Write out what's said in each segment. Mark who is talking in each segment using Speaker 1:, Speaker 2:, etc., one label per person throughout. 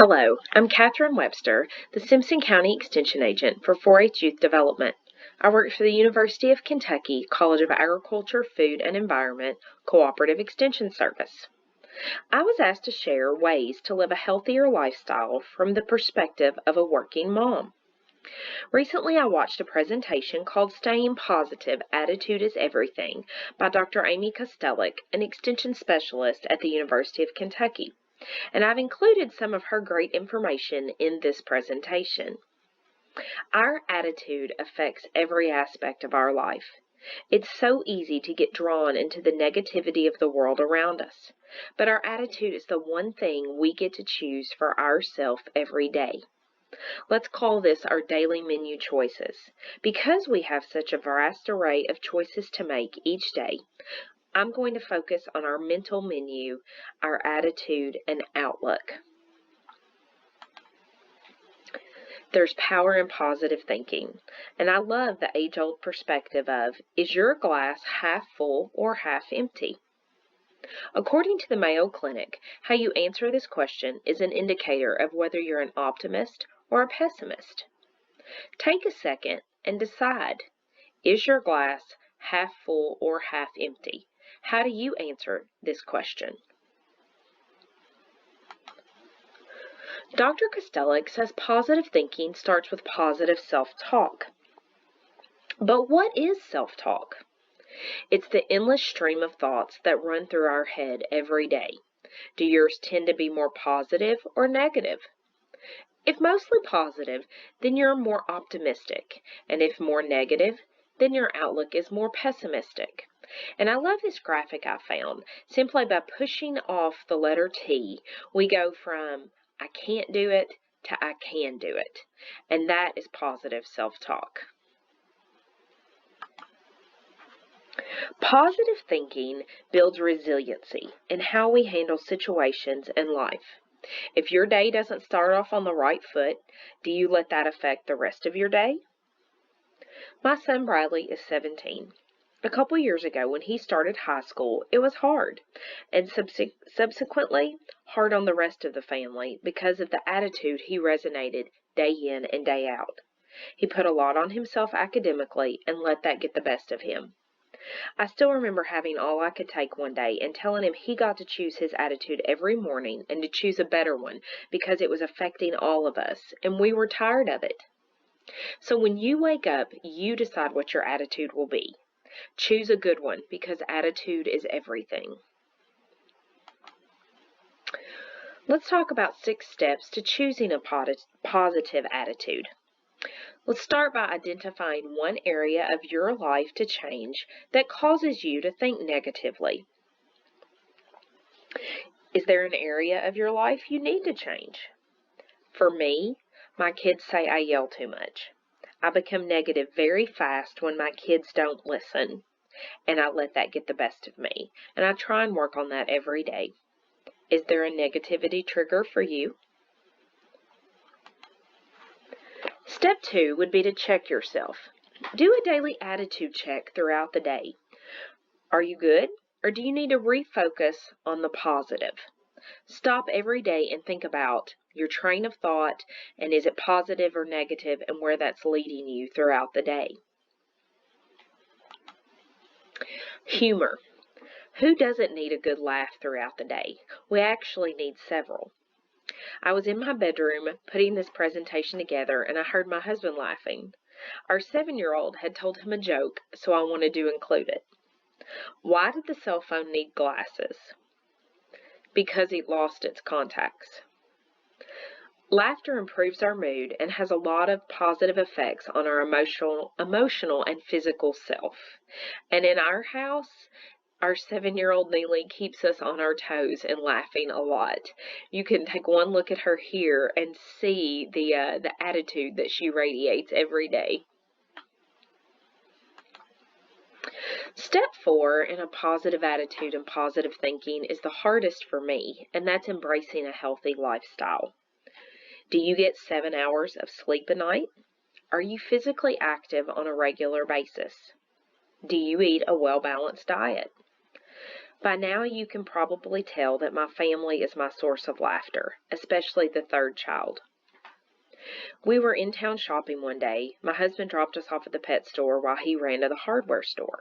Speaker 1: Hello, I'm Catherine Webster, the Simpson County Extension Agent for 4-H Youth Development. I work for the University of Kentucky College of Agriculture, Food, and Environment Cooperative Extension Service. I was asked to share ways to live a healthier lifestyle from the perspective of a working mom. Recently, I watched a presentation called Staying Positive, Attitude is Everything by Dr. Amy Kostelic, an extension specialist at the University of Kentucky, and I've included some of her great information in this presentation. Our attitude affects every aspect of our life. It's so easy to get drawn into the negativity of the world around us, but our attitude is the one thing we get to choose for ourselves every day. Let's call this our daily menu choices. Because we have such a vast array of choices to make each day, I'm going to focus on our mental menu, our attitude, and outlook. There's power in positive thinking, and I love the age-old perspective of, is your glass half full or half empty? According to the Mayo Clinic, how you answer this question is an indicator of whether you're an optimist or a pessimist. Take a second and decide, is your glass half full or half empty? How do you answer this question? Dr. Kostelic says positive thinking starts with positive self-talk. But what is self-talk? It's the endless stream of thoughts that run through our head every day. Do yours tend to be more positive or negative? If mostly positive, then you're more optimistic, and if more negative, then your outlook is more pessimistic. And I love this graphic I found. Simply by pushing off the letter T, we go from I can't do it to I can do it, and that is positive self-talk. Positive thinking builds resiliency in how we handle situations in life. If your day doesn't start off on the right foot, do you let that affect the rest of your day? My son Bradley is 17. A couple years ago when he started high school, it was hard, and subsequently hard on the rest of the family because of the attitude he resonated day in and day out. He put a lot on himself academically and let that get the best of him. I still remember having all I could take one day and telling him he got to choose his attitude every morning and to choose a better one because it was affecting all of us, and we were tired of it. So when you wake up, you decide what your attitude will be. Choose a good one because attitude is everything. Let's talk about 6 steps to choosing a positive attitude. Let's start by identifying one area of your life to change that causes you to think negatively. Is there an area of your life you need to change? For me, my kids say I yell too much. I become negative very fast when my kids don't listen, and I let that get the best of me, and I try and work on that every day. Is there a negativity trigger for you? Step 2 would be to check yourself. Do a daily attitude check throughout the day. Are you good, or do you need to refocus on the positive? Stop every day and think about your train of thought and is it positive or negative and where that's leading you throughout the day. Humor. Who doesn't need a good laugh throughout the day? We actually need several. I was in my bedroom putting this presentation together and I heard my husband laughing. Our 7-year-old had told him a joke, so I wanted to include it. Why did the cell phone need glasses? Because it lost its contacts. Laughter improves our mood and has a lot of positive effects on our emotional and physical self. And in our house, our 7-year-old Neely keeps us on our toes and laughing a lot. You can take one look at her here and see the attitude that she radiates every day. Step 4 in a positive attitude and positive thinking is the hardest for me, and that's embracing a healthy lifestyle. Do you get 7 hours of sleep a night? Are you physically active on a regular basis? Do you eat a well-balanced diet? By now you can probably tell that my family is my source of laughter, especially the third child. We were in town shopping one day. My husband dropped us off at the pet store while he ran to the hardware store.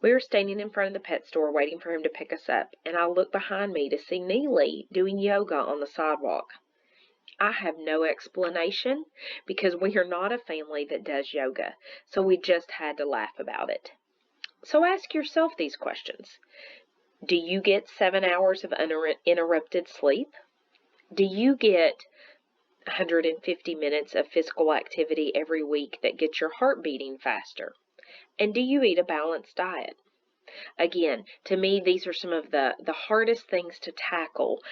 Speaker 1: We were standing in front of the pet store waiting for him to pick us up, and I looked behind me to see Neely doing yoga on the sidewalk. I have no explanation because we are not a family that does yoga, so we just had to laugh about it. So ask yourself these questions. Do you get 7 hours of uninterrupted sleep? Do you get 150 minutes of physical activity every week that gets your heart beating faster? And do you eat a balanced diet? Again, to me, these are some of the hardest things to tackle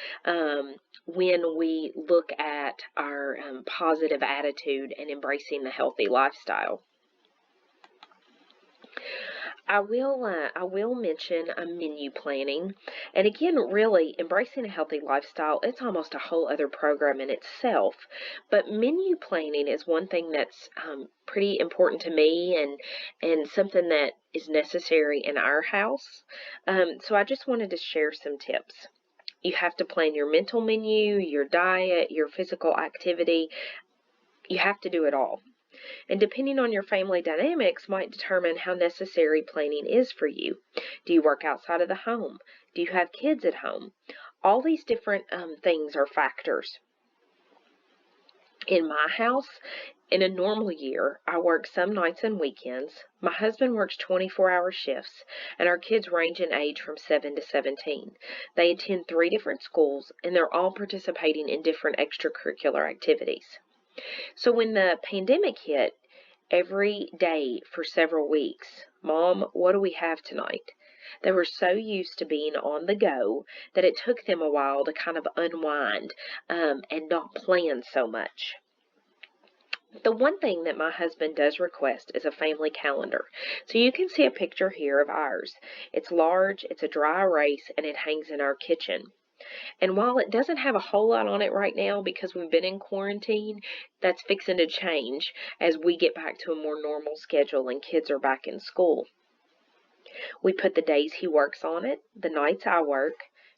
Speaker 1: when we look at our positive attitude and embracing the healthy lifestyle. I will mention menu planning. And again, really, embracing a healthy lifestyle, it's almost a whole other program in itself. But menu planning is one thing that's pretty important to me and something that is necessary in our house. So I just wanted to share some tips. You have to plan your mental menu, your diet, your physical activity. You have to do it all. And depending on your family dynamics might determine how necessary planning is for you. Do you work outside of the home? Do you have kids at home? All these different things are factors. In my house, in a normal year, I work some nights and weekends. My husband works 24-hour shifts, and our kids range in age from 7 to 17. They attend 3 different schools, and they're all participating in different extracurricular activities. So when the pandemic hit, every day for several weeks, Mom, what do we have tonight? They were so used to being on the go that it took them a while to kind of unwind and not plan so much. The one thing that my husband does request is a family calendar. So you can see a picture here of ours. It's large, it's a dry erase, and it hangs in our kitchen. And while it doesn't have a whole lot on it right now because we've been in quarantine, that's fixing to change as we get back to a more normal schedule and kids are back in school. We put the days he works on it, the nights I work,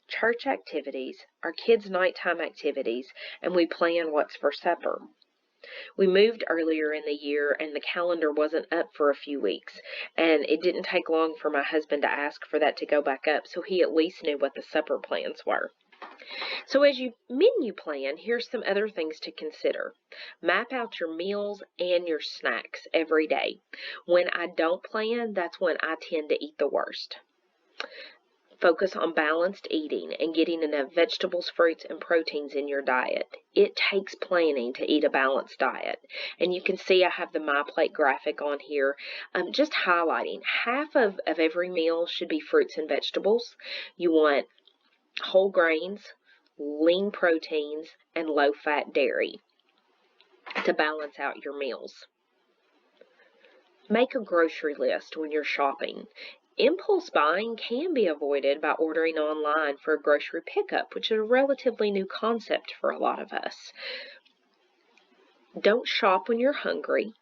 Speaker 1: church activities, our kids' nighttime activities, and we plan what's for supper. We moved earlier in the year and the calendar wasn't up for a few weeks, and it didn't take long for my husband to ask for that to go back up, so he at least knew what the supper plans were. So as you menu plan, here's some other things to consider. Map out your meals and your snacks every day. When I don't plan, that's when I tend to eat the worst. Focus on balanced eating and getting enough vegetables, fruits, and proteins in your diet. It takes planning to eat a balanced diet. And you can see I have the My Plate graphic on here, just highlighting half of every meal should be fruits and vegetables. You want whole grains, lean proteins, and low-fat dairy to balance out your meals. Make a grocery list when you're shopping. Impulse buying can be avoided by ordering online for a grocery pickup, which is a relatively new concept for a lot of us. Don't shop when you're hungry.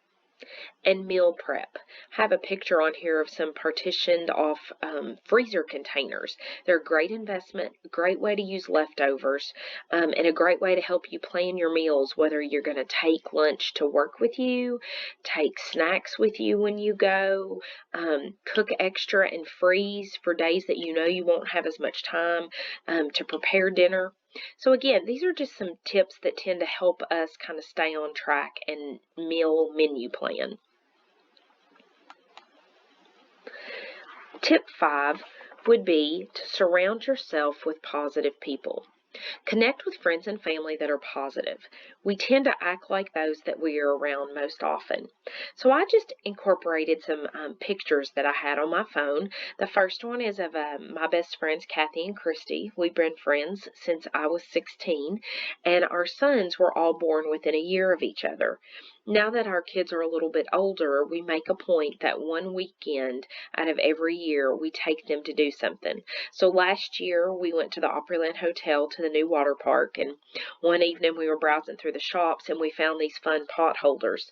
Speaker 1: And meal prep. I have a picture on here of some partitioned off freezer containers. They're a great investment, a great way to use leftovers, and a great way to help you plan your meals, whether you're going to take lunch to work with you, take snacks with you when you go, cook extra and freeze for days that you know you won't have as much time to prepare dinner. So again, these are just some tips that tend to help us kind of stay on track and meal menu plan. Tip 5 would be to surround yourself with positive people. Connect with friends and family that are positive. We tend to act like those that we are around most often. So I just incorporated some pictures that I had on my phone. The first one is of my best friends, Kathy and Christy. We've been friends since I was 16, and our sons were all born within a year of each other. Now that our kids are a little bit older, we make a point that one weekend out of every year we take them to do something. So last year we went to the Opryland Hotel to the new water park, and one evening we were browsing through the shops and we found these fun pot holders.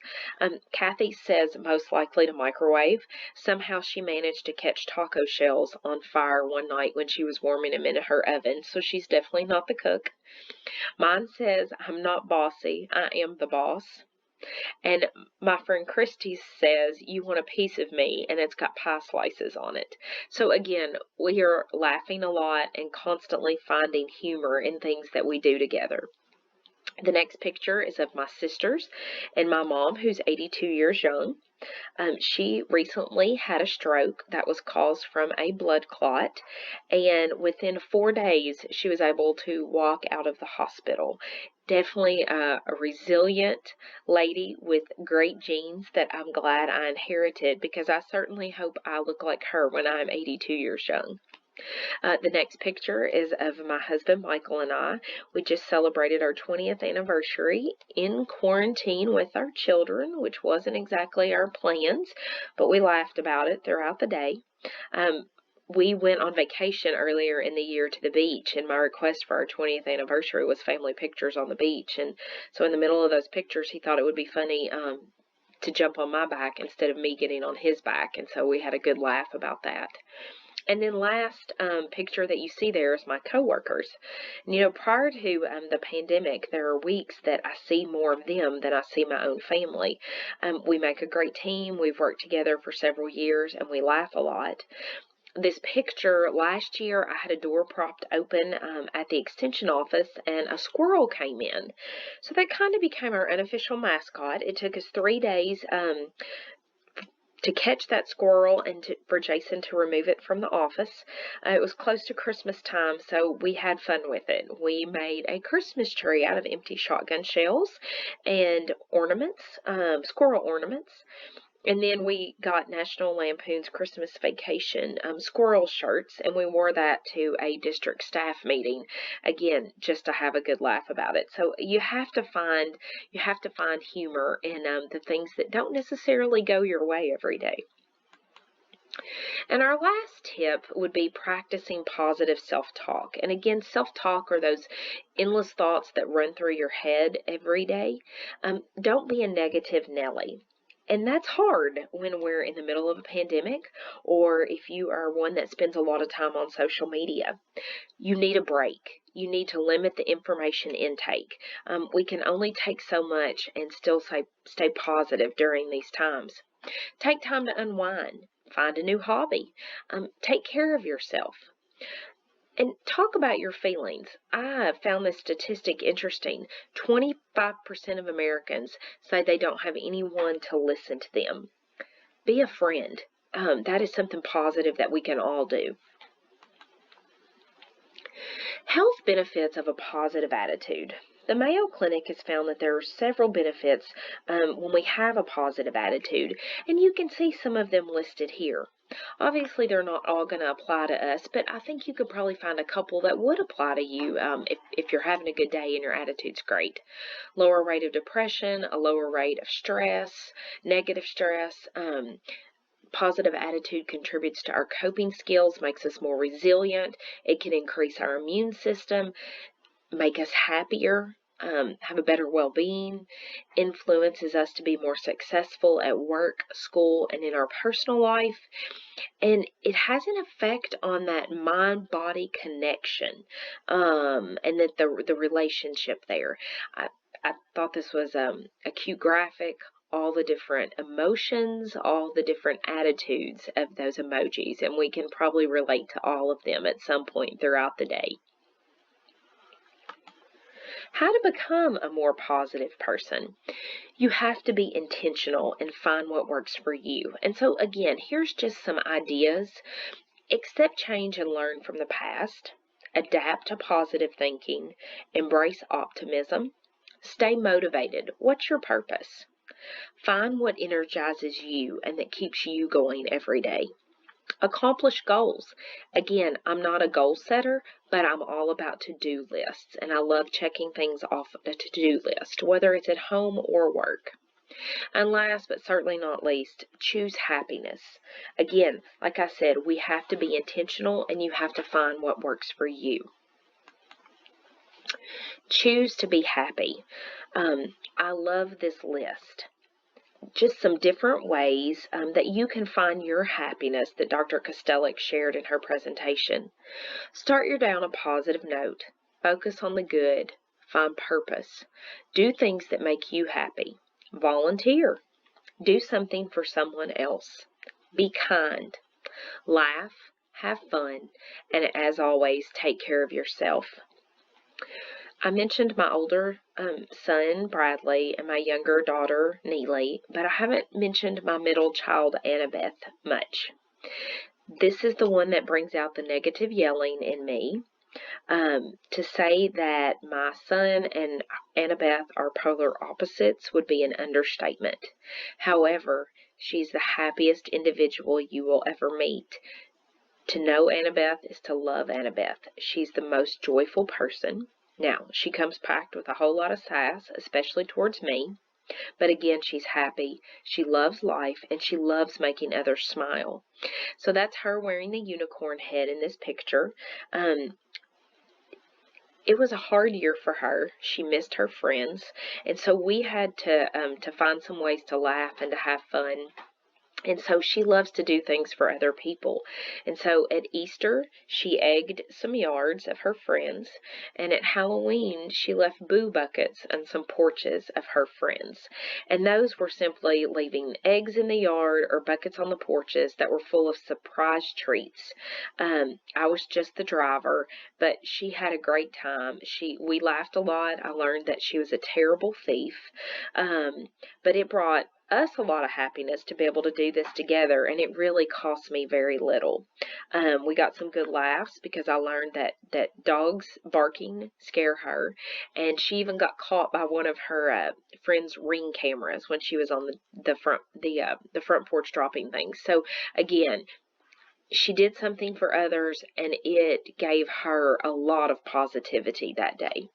Speaker 1: Kathy says most likely to microwave. Somehow she managed to catch taco shells on fire one night when she was warming them in her oven, so she's definitely not the cook. Mine says, I'm not bossy, I am the boss. And my friend Christy says, you want a piece of me, and it's got pie slices on it. So again, we are laughing a lot and constantly finding humor in things that we do together. The next picture is of my sisters and my mom, who's 82 years young. She recently had a stroke that was caused from a blood clot, and within 4 days, she was able to walk out of the hospital. Definitely a resilient lady with great genes that I'm glad I inherited, because I certainly hope I look like her when I'm 82 years young. The next picture is of my husband, Michael, and I. We just celebrated our 20th anniversary in quarantine with our children, which wasn't exactly our plans, but we laughed about it throughout the day. We went on vacation earlier in the year to the beach, and my request for our 20th anniversary was family pictures on the beach. And so in the middle of those pictures, he thought it would be funny to jump on my back instead of me getting on his back, and so we had a good laugh about that. And then last picture that you see there is my coworkers. And, prior to the pandemic, there are weeks that I see more of them than I see my own family. We make a great team. We've worked together for several years, and we laugh a lot. This picture, last year I had a door propped open at the extension office, and a squirrel came in. So that kind of became our unofficial mascot. It took us 3 days to catch that squirrel and for Jason to remove it from the office. It was close to Christmas time, so we had fun with it. We made a Christmas tree out of empty shotgun shells and ornaments, squirrel ornaments. And then we got National Lampoon's Christmas Vacation squirrel shirts, and we wore that to a district staff meeting, again, just to have a good laugh about it. So you have to find humor in the things that don't necessarily go your way every day. And our last tip would be practicing positive self-talk. And again, self-talk are those endless thoughts that run through your head every day. Don't be a negative Nelly. And that's hard when we're in the middle of a pandemic, or if you are one that spends a lot of time on social media. You need a break. You need to limit the information intake. We can only take so much and still stay positive during these times. Take time to unwind. Find a new hobby. Take care of yourself. And talk about your feelings. I found this statistic interesting. 25% of Americans say they don't have anyone to listen to them. Be a friend. That is something positive that we can all do. Health benefits of a positive attitude. The Mayo Clinic has found that there are several benefits when we have a positive attitude, and you can see some of them listed here. Obviously, they're not all going to apply to us, but I think you could probably find a couple that would apply to you if you're having a good day and your attitude's great. Lower rate of depression, a lower rate of stress, negative stress. Positive attitude contributes to our coping skills, makes us more resilient. It can increase our immune system, make us happier, have a better well-being, influences us to be more successful at work, school, and in our personal life. And it has an effect on that mind-body connection, and that the relationship there. I thought this was a cute graphic. All the different emotions, all the different attitudes of those emojis, and we can probably relate to all of them at some point throughout the day. How to become a more positive person. You have to be intentional and find what works for you. And so again, here's just some ideas. Accept change and learn from the past. Adapt to positive thinking. Embrace optimism. Stay motivated. What's your purpose? Find what energizes you and that keeps you going every day. Accomplish goals. Again, I'm not a goal setter, but I'm all about to-do lists, and I love checking things off a to-do list, whether it's at home or work. And last but certainly not least, choose happiness. Again, like I said, we have to be intentional and you have to find what works for you. Choose to be happy. I love this list. Just some different ways that you can find your happiness that Dr. Kostelik shared in her presentation. Start your day on a positive note. Focus on the good. Find purpose. Do things that make you happy. Volunteer. Do something for someone else. Be kind. Laugh. Have fun. And as always, take care of yourself. I mentioned my older son, Bradley, and my younger daughter, Neely, but I haven't mentioned my middle child, Annabeth, much. This is the one that brings out the negative yelling in me. To say that my son and Annabeth are polar opposites would be an understatement. However, she's the happiest individual you will ever meet. To know Annabeth is to love Annabeth. She's the most joyful person. Now, she comes packed with a whole lot of sass, especially towards me. But again, she's happy. She loves life, and she loves making others smile. So that's her wearing the unicorn head in this picture. It was a hard year for her. She missed her friends, and so we had to find some ways to laugh and to have fun. And so she loves to do things for other people. And so at Easter, she egged some yards of her friends. And at Halloween, she left boo buckets on some porches of her friends. And those were simply leaving eggs in the yard or buckets on the porches that were full of surprise treats. I was just the driver, but she had a great time. We laughed a lot. I learned that she was a terrible thief. But it brought us a lot of happiness to be able to do this together, and it really cost me very little. We got some good laughs because I learned that dogs barking scare her, and she even got caught by one of her friend's Ring cameras when she was on the front porch dropping things. So again, she did something for others, and it gave her a lot of positivity that day.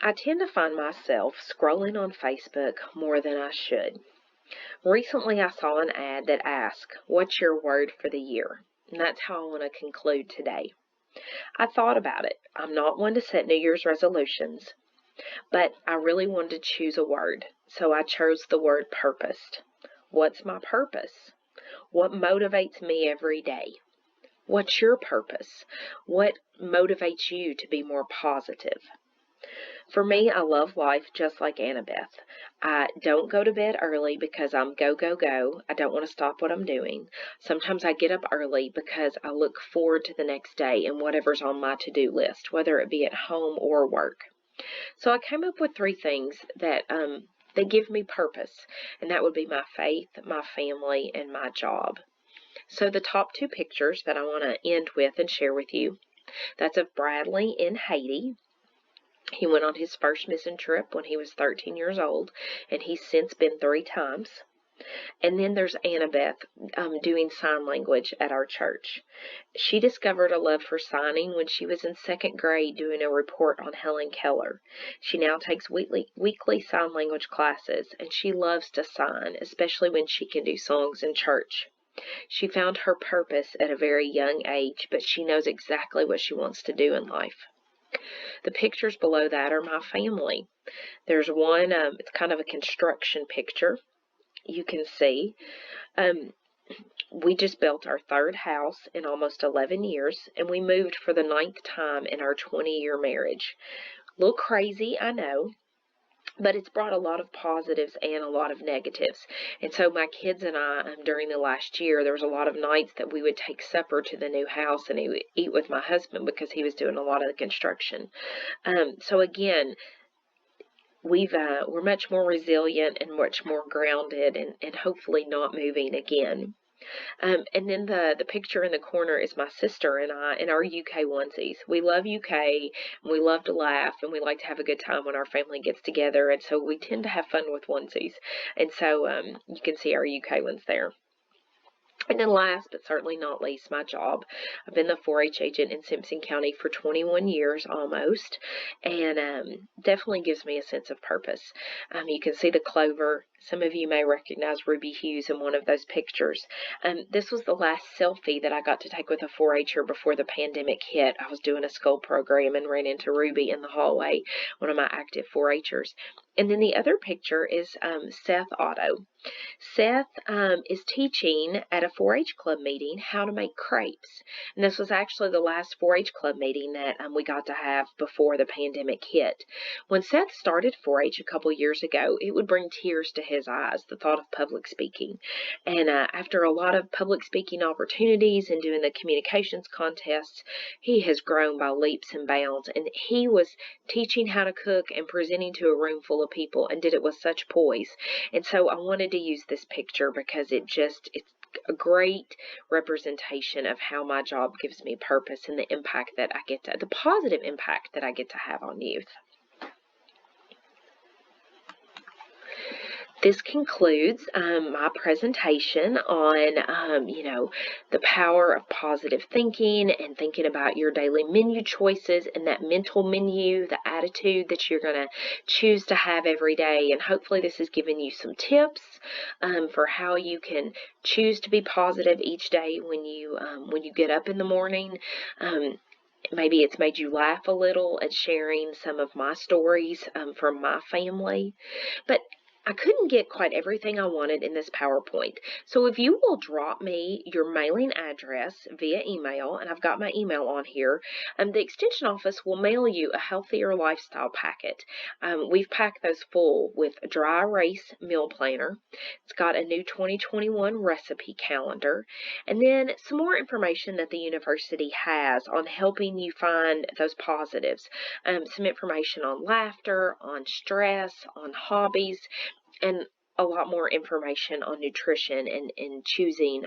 Speaker 1: I tend to find myself scrolling on Facebook more than I should. Recently, I saw an ad that asked, "What's your word for the year?" And that's how I want to conclude today. I thought about it. I'm not one to set New Year's resolutions, but I really wanted to choose a word, so I chose the word purpose. What's my purpose? What motivates me every day? What's your purpose? What motivates you to be more positive? For me, I love life just like Annabeth. I don't go to bed early because I'm go, go, go. I don't want to stop what I'm doing. Sometimes I get up early because I look forward to the next day and whatever's on my to-do list, whether it be at home or work. So I came up with 3 things that give me purpose, and that would be my faith, my family, and my job. So the top 2 pictures that I want to end with and share with you, that's of Bradley in Haiti. He went on his first mission trip when he was 13 years old, and he's since been 3 times. And then there's Annabeth doing sign language at our church. She discovered a love for signing when she was in 2nd grade doing a report on Helen Keller. She now takes weekly sign language classes, and she loves to sign, especially when she can do songs in church. She found her purpose at a very young age, but she knows exactly what she wants to do in life. The pictures below that are my family. There's one, it's kind of a construction picture. You can see. We just built our 3rd house in almost 11 years, and we moved for the 9th time in our 20-year marriage. A little crazy, I know, but it's brought a lot of positives and a lot of negatives. And so my kids and I, during the last year, there was a lot of nights that we would take supper to the new house and eat with my husband because he was doing a lot of the construction. So again, we're much more resilient and much more grounded and hopefully not moving again. And then the picture in the corner is my sister and I in our UK onesies. We love UK, and we love to laugh, and we like to have a good time when our family gets together, and so we tend to have fun with onesies. And so you can see our UK ones there. And then last but certainly not least, my job. I've been the 4-H agent in Simpson County for 21 years almost, and definitely gives me a sense of purpose. You can see the clover. Some of you may recognize ruby hues in one of those pictures. This was the last selfie that I got to take with a 4-H'er before the pandemic hit. I was doing a school program and ran into Ruby in the hallway, one of my active 4-H'ers. And then the other picture is Seth Otto. Seth is teaching at a 4-H club meeting how to make crepes. And this was actually the last 4-H club meeting that we got to have before the pandemic hit. When Seth started 4-H a couple years ago, it would bring tears to his eyes, the thought of public speaking. And after a lot of public speaking opportunities and doing the communications contests, he has grown by leaps and bounds. And he was teaching how to cook and presenting to a room full of people and did it with such poise. And so I wanted to use this picture because it's a great representation of how my job gives me purpose and the impact that I get to, the positive impact that I get to have on youth. This concludes my presentation on, the power of positive thinking and thinking about your daily menu choices and that mental menu, the attitude that you're going to choose to have every day. And hopefully this has given you some tips for how you can choose to be positive each day when you get up in the morning. Maybe it's made you laugh a little at sharing some of my stories from my family. But I couldn't get quite everything I wanted in this PowerPoint. So if you will drop me your mailing address via email, and I've got my email on here, the Extension office will mail you a healthier lifestyle packet. We've packed those full with a dry erase meal planner. It's got a new 2021 recipe calendar, and then some more information that the university has on helping you find those positives. Some information on laughter, on stress, on hobbies, and a lot more information on nutrition and choosing,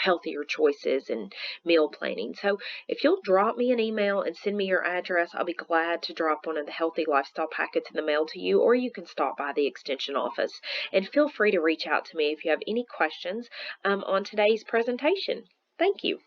Speaker 1: healthier choices and meal planning. So if you'll drop me an email and send me your address, I'll be glad to drop one of the healthy lifestyle packets in the mail to you, or you can stop by the Extension office. And feel free to reach out to me if you have any questions on today's presentation. Thank you.